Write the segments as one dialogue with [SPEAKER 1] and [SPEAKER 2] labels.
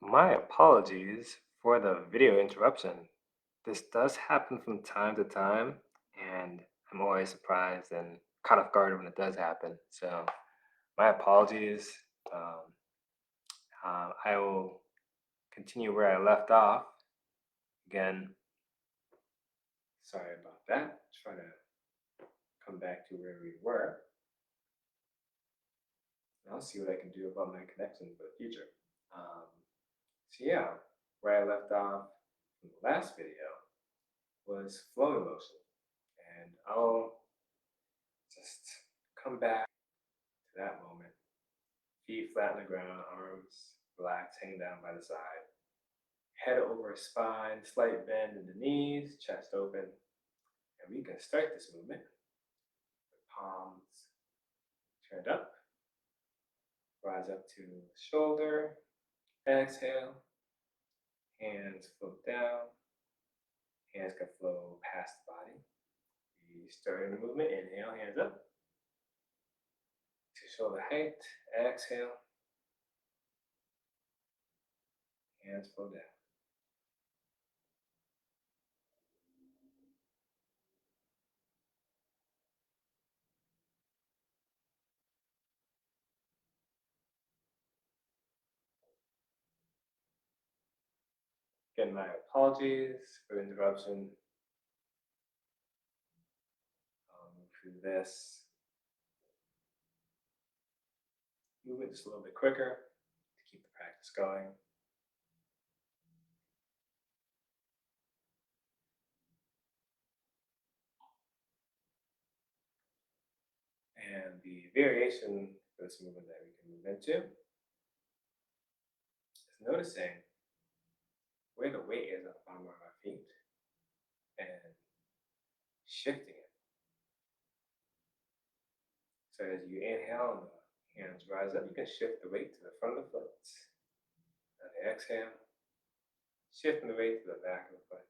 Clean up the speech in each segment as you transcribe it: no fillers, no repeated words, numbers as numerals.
[SPEAKER 1] My apologies for the video interruption. This does happen from time to time, and I'm always surprised and caught off guard when it does happen. So, my apologies. Um, I will continue where I left off. Again, sorry about that. Try to come back to where we were. I'll see what I can do about my connection for the future. Um, yeah, where I left off in the last video was flow motion. And I'll just come back to that moment. Feet flat on the ground, arms relaxed, hanging down by the side. Head over spine, slight bend in the knees, chest open. And we can start this movement with palms turned up. Rise up to shoulder. Exhale. Hands float down. Hands can flow past the body. We start the movement. Inhale, hands up to shoulder height. Exhale. Hands flow down. Again, my apologies for the interruption. I'll move through this movement just a little bit quicker to keep the practice going. And the variation for this movement that we can move into is noticing where the weight is on the bottom of our feet and shifting it. So as you inhale and the hands rise up, you can shift the weight to the front of the foot. On the exhale, shifting the weight to the back of the foot.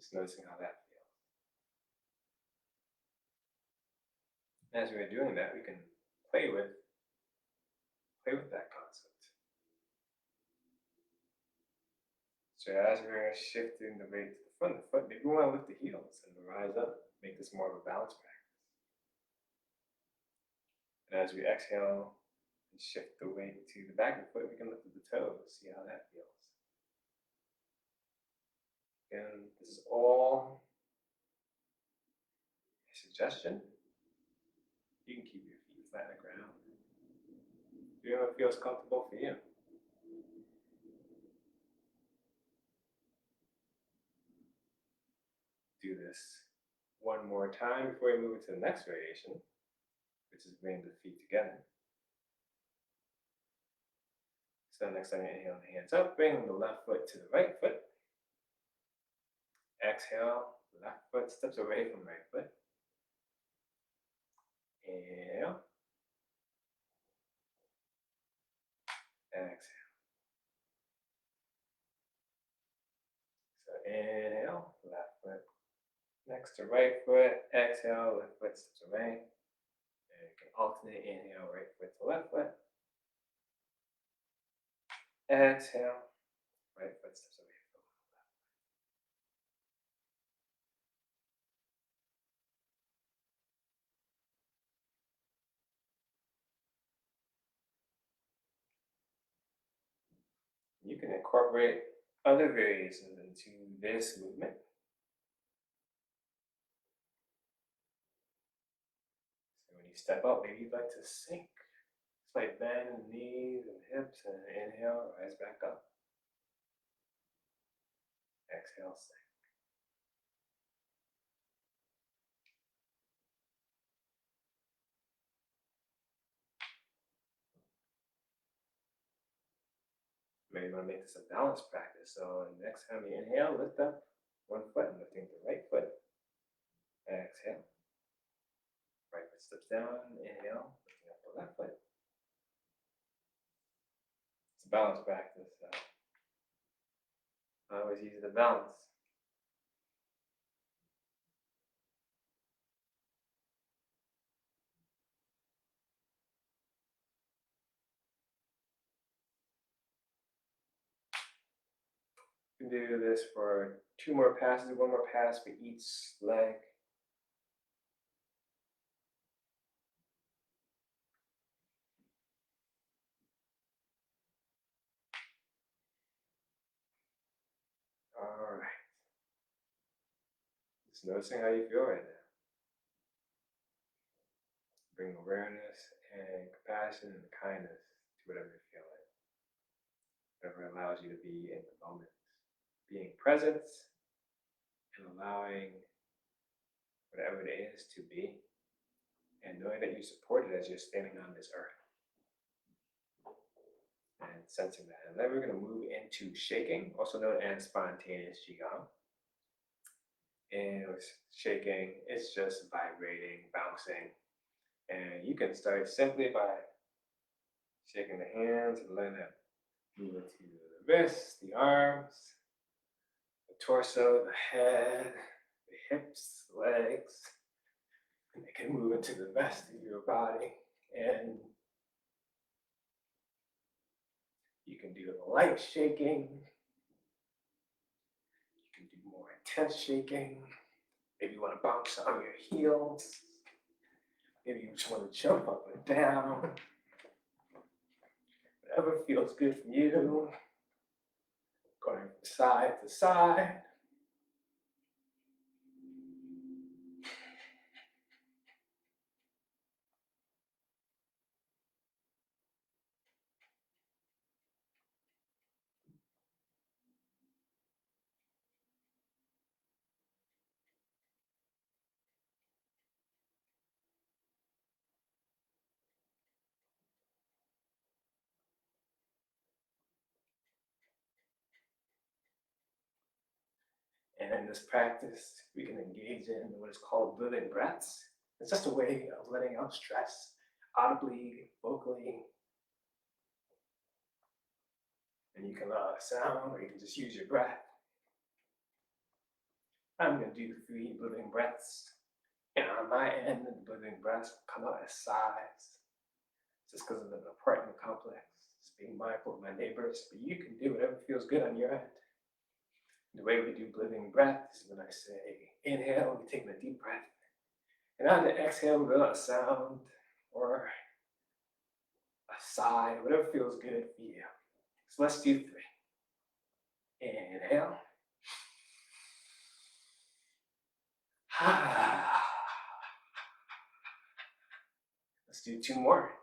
[SPEAKER 1] Just noticing how that feels. As we're doing that, we can play with that concept. So as we're shifting the weight to the front of the foot, maybe we want to lift the heels and rise up, make this more of a balance practice. And as we exhale and shift the weight to the back of the foot, we can lift the toes, see how that feels. Again, this is all a suggestion. You can keep your feet flat on the ground. Do what feels comfortable for you. Do this one more time before we move into the next variation, which is bringing the feet together. So next time you inhale, the hands up, bring the left foot to the right foot. Exhale, left foot steps away from right foot. Inhale. Exhale. So inhale, left foot next to right foot. Exhale, left foot steps away. And you can alternate, inhale, right foot to left foot. Exhale, right foot steps away from left foot. You can incorporate other variations into this movement. So when you step up, maybe you'd like to sink. Slight bend in the knees and hips, and inhale, rise back up. Exhale, sink. Maybe you want to make this a balance practice. So next time you inhale, lift up one foot and lifting the right foot. Exhale. Right foot steps down. Inhale, lifting up the left foot. It's a balance practice. So always use the balance. You can do this for 2 more passes, 1 more pass for each leg. All right. Just noticing how you feel right now. Bring awareness and compassion and kindness to whatever you're feeling. Whatever allows you to be in the moment. Being present and allowing whatever it is to be, and knowing that you support it as you're standing on this earth. And sensing that. And then we're going to move into shaking, also known as spontaneous Qigong. And with shaking, it's just vibrating, bouncing. And you can start simply by shaking the hands and letting them move into the wrists, the arms, the torso, the head, the hips, the legs. And they can move into the rest of your body. And you can do light shaking. You can do more intense shaking. Maybe you want to bounce on your heels. Maybe you just want to jump up and down. Whatever feels good for you. Going from side to side. And in this practice, we can engage in what is called living breaths. It's just a way of letting out stress audibly, vocally. And you can let out a sound, or you can just use your breath. I'm going to do 3 living breaths. And on my end, the living breaths come out as sighs, just because of the apartment complex. Just being mindful of my neighbors. But you can do whatever feels good on your end. The way we do living breath is when I say inhale, we take a deep breath. And on the exhale, we let out a sound or a sigh, whatever feels good for you. So let's do 3. Inhale. Let's do 2 more.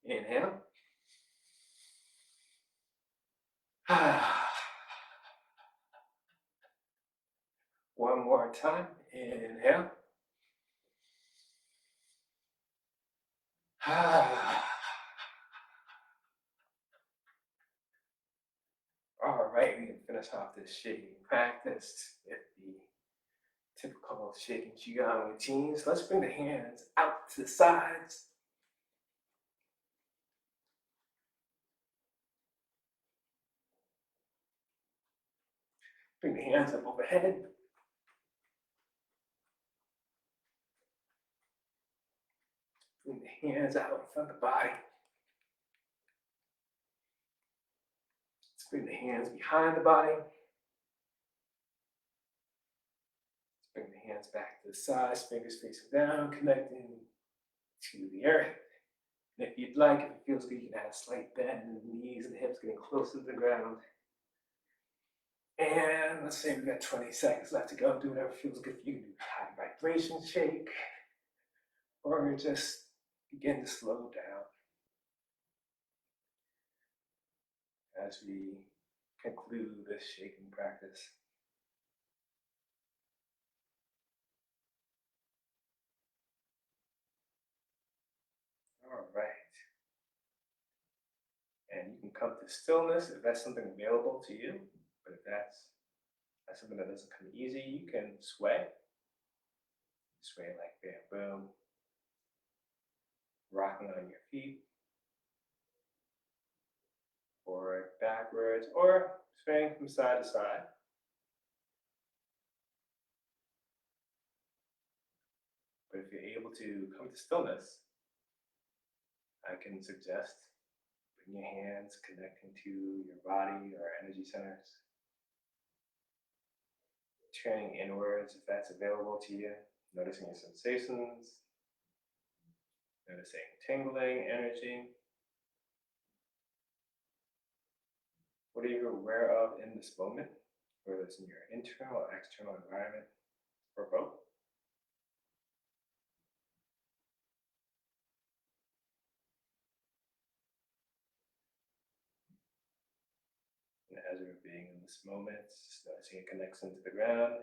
[SPEAKER 1] Inhale. 1 more time. Inhale. All right, we can finish off this shaking practice with the typical shaking Qigong routines. Let's bring the hands out to the sides. Bring the hands up overhead. Bring the hands out in front of the body. Let's bring the hands behind the body. Let's bring the hands back to the sides, fingers facing down, connecting to the earth. And if you'd like, if it feels good, you can add a slight bend in the knees and the hips, getting closer to the ground. And let's say we've got 20 seconds left to go. Do whatever feels good for you. Do high vibration shake, or just begin to slow down as we conclude this shaking practice. All right. And you can come to stillness if that's something available to you. But if that's something that doesn't come easy, you can sway. Sway like bamboo, rocking on your feet, forward, backwards, or swaying from side to side. But if you're able to come to stillness, I can suggest bring your hands connecting to your body or energy centers. turning inwards if that's available to you, noticing your sensations, noticing tingling energy. What are you aware of in this moment, whether it's in your internal or external environment, or both? And as you're being in this moment, just noticing it connects into the ground,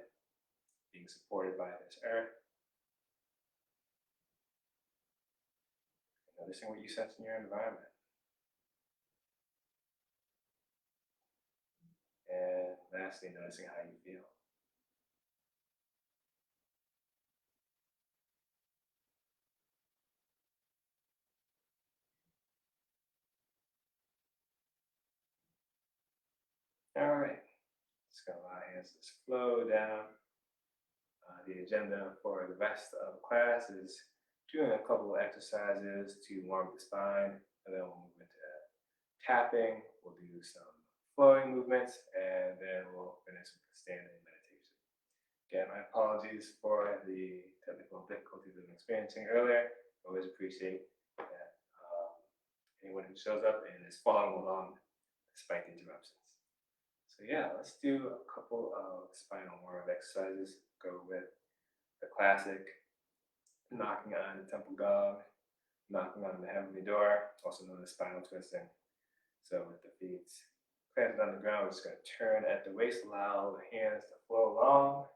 [SPEAKER 1] being supported by this earth, noticing what you sense in your environment. And lastly, noticing how you feel. All right, just gonna allow hands to just flow down. The agenda for the rest of the class is doing a couple of exercises to warm the spine, and then we'll move into tapping. We'll do some flowing movements, and then we'll finish with the standing meditation. Again, my apologies for the technical difficulties I'm experiencing earlier. I always appreciate that anyone who shows up and is following along despite the interruptions. So yeah, let's do a couple of spinal warm-up exercises. Go with the classic knocking on the temple gong, knocking on the heavenly door, also known as spinal twisting. So with the feet planted on the ground, we're just going to turn at the waist, allow the hands to flow along.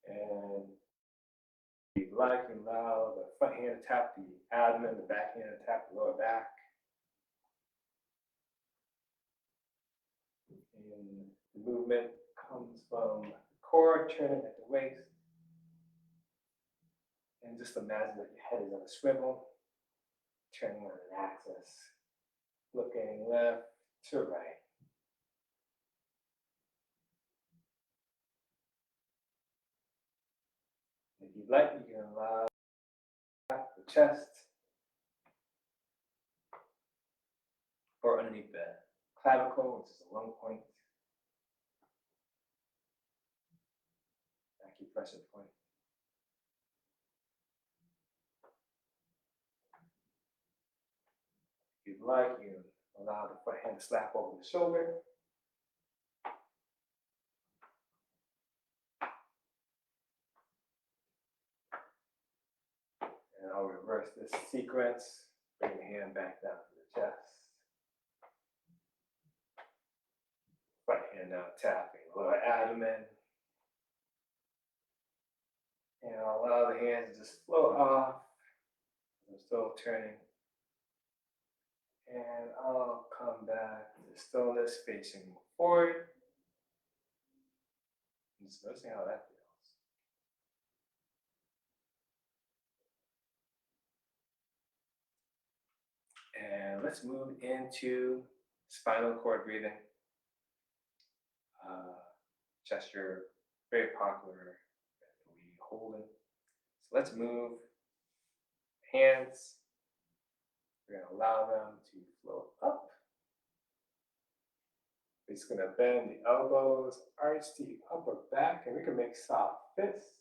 [SPEAKER 1] And if you like, you allow the front hand to tap the abdomen, the back hand to tap the lower back. And the movement comes from the core, turning at the waist. And just imagine that your head is on a swivel, turning on an axis, looking left to right. If you'd like, you can allow the chest or underneath the clavicle, which is the lung point, acupressure point. If you'd like, you can allow the front hand to slap over the shoulder. And I'll reverse this sequence, bring the hand back down to the chest. Right hand now tapping lower abdomen. And I'll allow the hands to just float off. I'm still turning. And I'll come back to stillness, facing forward. And just noticing how that feels. And let's move into spinal cord breathing. Gesture, very popular that we hold in. So let's move hands. We're going to allow them to float up. We're just going to bend the elbows, arch the upper back, and we can make soft fists.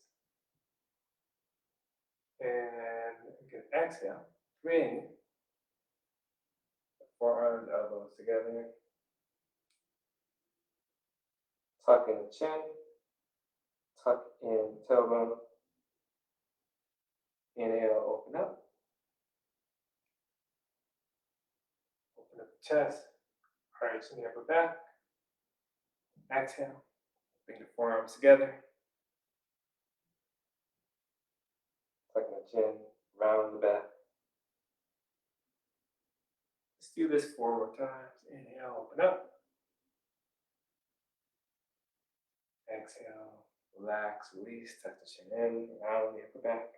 [SPEAKER 1] And we can exhale, bring the forearms, elbows together. Tuck in the chin, tuck in the tailbone. Inhale, open up. Open up the chest, arch the upper back. Exhale, bring the forearms together. Tuck in the chin, round the back. Let's do this 4 more times. Inhale, open up. Exhale, relax, release, tuck the chin in, round the upper back.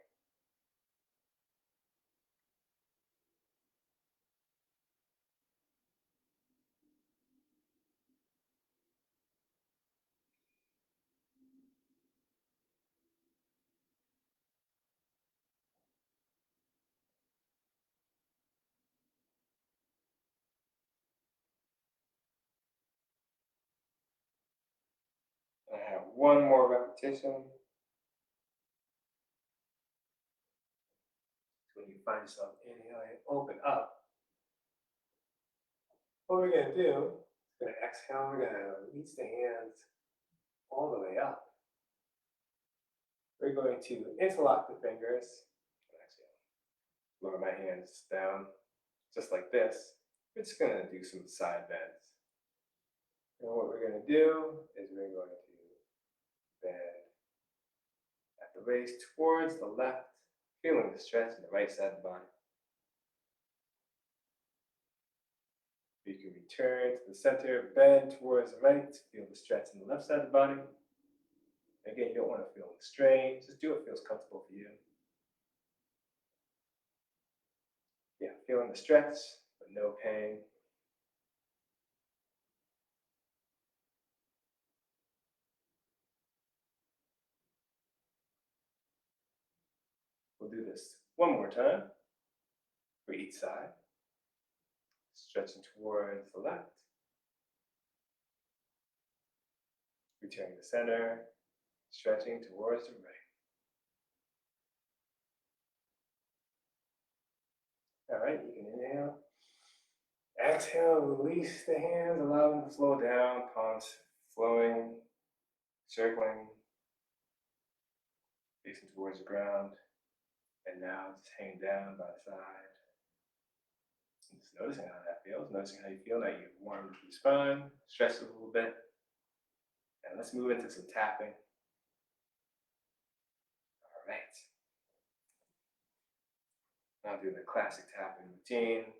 [SPEAKER 1] one more repetition. When you find yourself inhaling, open up. What we're going to do is going to exhale. We're going to reach the hands all the way up. We're going to interlock the fingers. Lower my hands down, just like this. We're just going to do some side bends. And what we're going to do is we're going to bend at the waist towards the left, feeling the stretch in the right side of the body. You can return to the center, bend towards the right, feel the stretch in the left side of the body. Again, you don't want to feel the strain, just do what feels comfortable for you. Yeah, feeling the stretch, but no pain. We'll do this one more time for each side. Stretching towards the left. Returning to center, stretching towards the right. All right, you can inhale. Exhale, release the hands, allow them to flow down, palms flowing, circling, facing towards the ground. And now just hang down by the side. And just noticing how that feels, noticing how you feel. Now you've warmed the spine, stretched a little bit. And let's move into some tapping. All right. Now doing the classic tapping routine.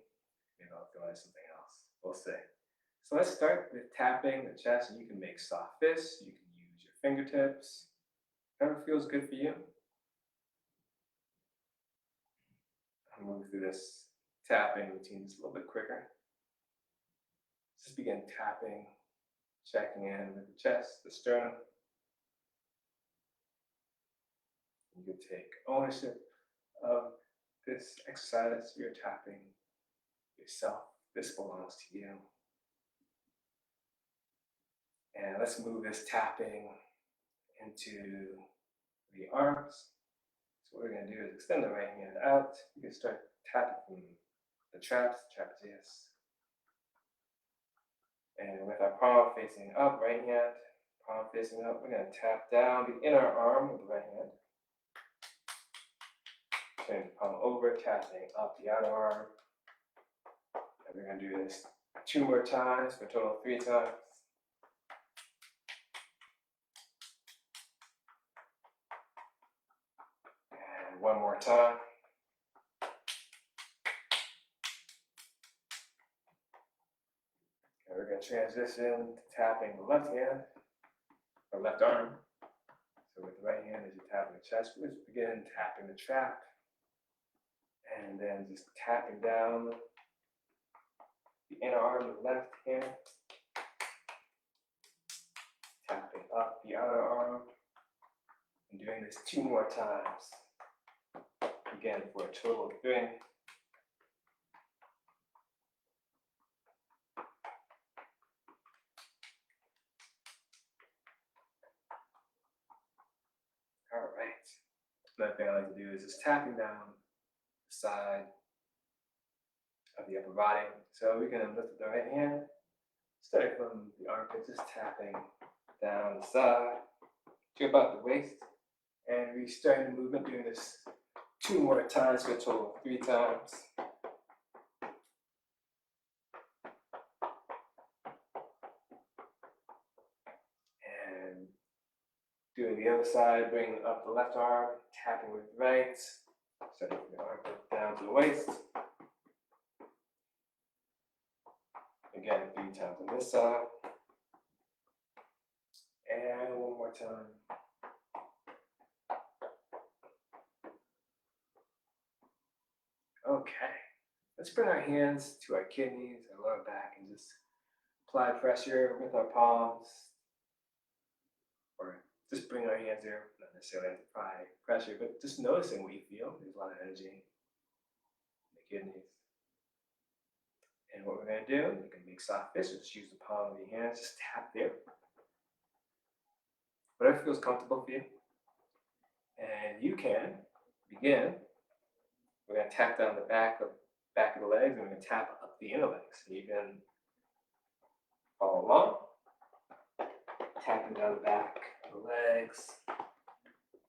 [SPEAKER 1] Maybe I'll throw in something else. We'll see. So let's start with tapping the chest. And you can make soft fists. You can use your fingertips. Whatever feels good for you. I'll move through this tapping routine just a little bit quicker. Just begin tapping, checking in with the chest, the sternum. You can take ownership of this exercise. You're tapping yourself. This belongs to you. And let's move this tapping into the arms. So what we're going to do is extend the right hand out. You can start tapping from the trapezius. And with our palm facing up, right hand, palm facing up, we're going to tap down the inner arm with the right hand. Turn the palm over, tapping up the outer arm. And we're going to do this 2 more times for a total of 3 times. And 1 more time. And we're going to transition to tapping the left hand, or left arm. So with the right hand, as you're tapping the chest, let's begin tapping the trap. And then just tapping down the inner arm with the left hand. Tapping up the outer arm. And doing this 2 more times. Again, for a total of 3. All right. Another thing I like to do is just tapping down the side of the upper body. So we're going to lift the right hand, starting from the armpit, just tapping down the side to about the waist. And restarting the movement, doing this 2 more times for a total of 3 times. And doing the other side, bringing up the left arm, tapping with the right, starting from the armpit down to the waist. Again, 3 times on this side. And 1 more time. Okay, let's bring our hands to our kidneys, our lower back, and just apply pressure with our palms. Or just bring our hands there, not necessarily have to apply pressure, but just noticing what you feel. There's a lot of energy in the kidneys. And what we're going to do, you can make soft fists, or just use the palm of your hands, just tap there. whatever feels comfortable for you. And you can begin. We're going to tap down the back of the legs, and we're going to tap up the inner legs. So you can follow along, tapping down the back of the legs,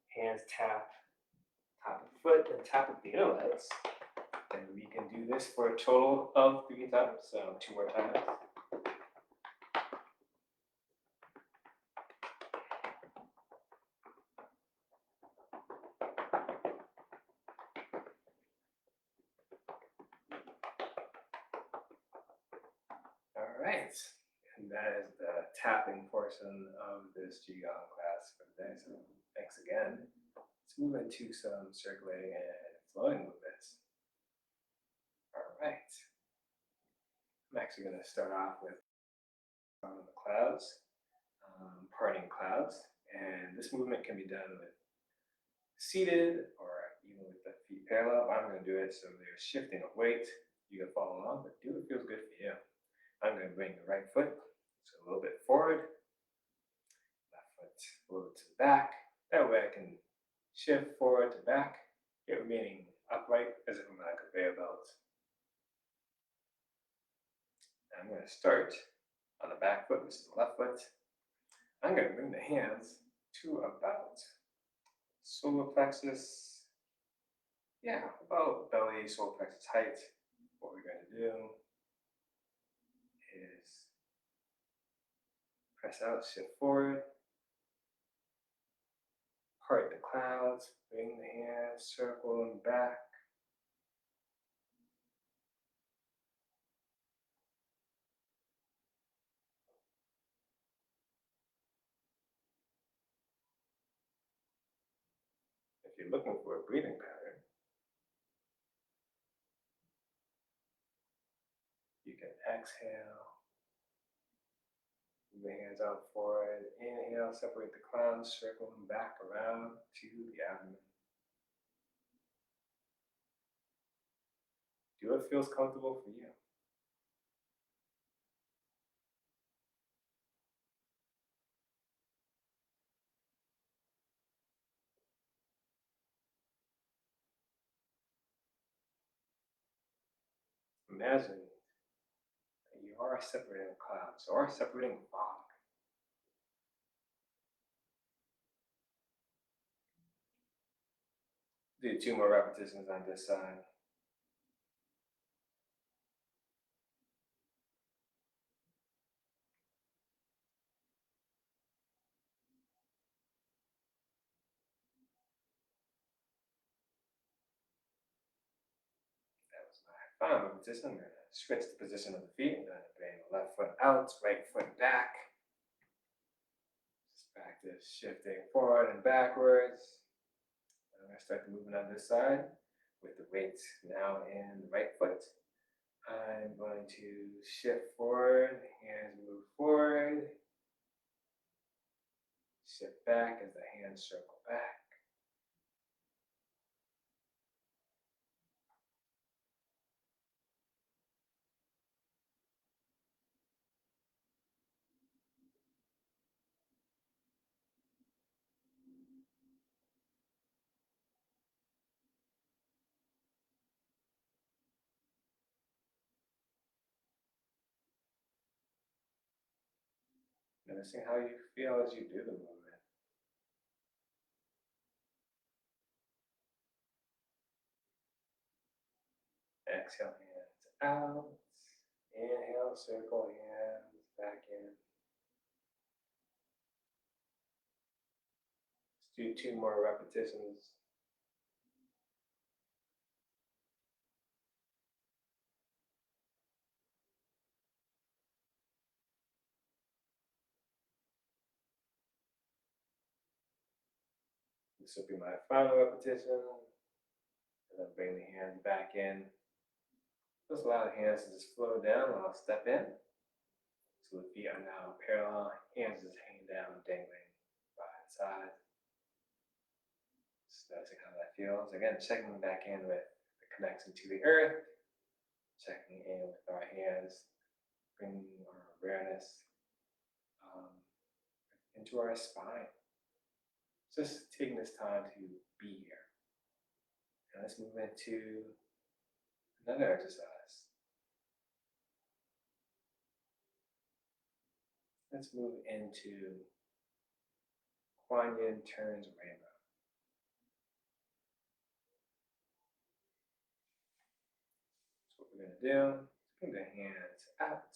[SPEAKER 1] hands tap top of the foot, and tap up the inner legs. And we can do this for a total of 3 times, so 2 more times. All right, and that is the tapping portion of this Qigong class for today. So thanks again. Let's move into some circulating and flowing movements. All right. I'm actually going to start off with the clouds, parting clouds. And this movement can be done with seated or even with the feet parallel. I'm going to do it so there's shifting of weight. You can follow along, but do what feels good for you. I'm going to bring the right foot so a little bit forward, left foot a little bit to the back. That way I can shift forward to back, yet remaining upright as if I'm on a conveyor belt. I'm going to start on the back foot, which is the left foot. I'm going to bring the hands to about solar plexus, about belly, solar plexus height. What we're going to do is press out, shift forward, part the clouds, bring the hands, circle them back. If you're looking for a breathing pattern, you can exhale, move the hands out forward, inhale, separate the clouds, circle them back around to the abdomen. Do what feels comfortable for you. Imagine that you are separating clouds or separating fog. Do 2 more repetitions on this side. That was my final repetition. I'm going to switch the position of the feet. I'm going to bring the left foot out, right foot back. Just practice shifting forward and backwards. I'm going to start the movement on this side with the weight now in the right foot. I'm going to shift forward, hands move forward, shift back as the hands circle back. Noticing how you feel as you do the movement. Exhale, hands out. Inhale, circle hands back in. Let's do 2 more repetitions. This will be my final repetition. And then bring the hands back in. Just allow the hands to just flow down while I step in. So the feet are now parallel, hands just hanging down, dangling by the side. Just noticing how that feels. Again, checking back in with the connection to the earth, checking in with our hands, bringing our awareness into our spine. just taking this time to be here. Now let's move into another exercise. Let's move into Kuan Yin turns rainbow. So what we're going to do is bring the hands out,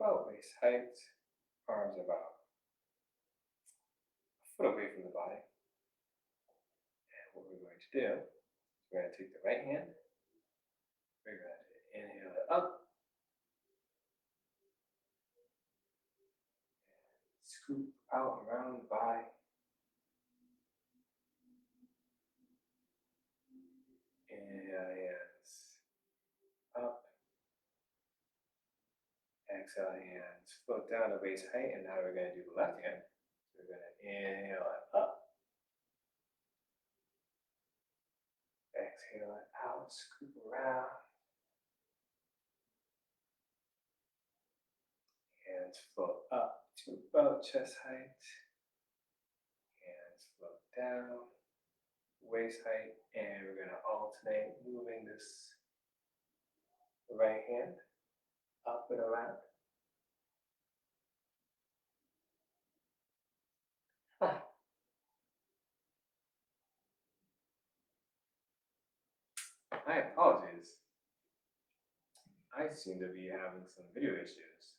[SPEAKER 1] about waist height, arms about a foot away from the body. And what we're going to do is we're going to take the right hand, we're going to inhale it up, scoop out around the body. Inhale hands up. Exhale hands float down to waist height. And now we're going to do the left hand. So we're going to inhale it up. Exhale it out. Scoop around. Hands float up to about chest height. Hands float down. Waist height, and we're going to alternate moving this right hand up and around. My apologies. I seem to be having some video issues.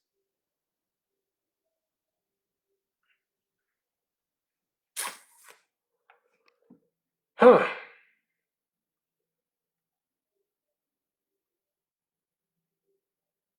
[SPEAKER 1] Huh.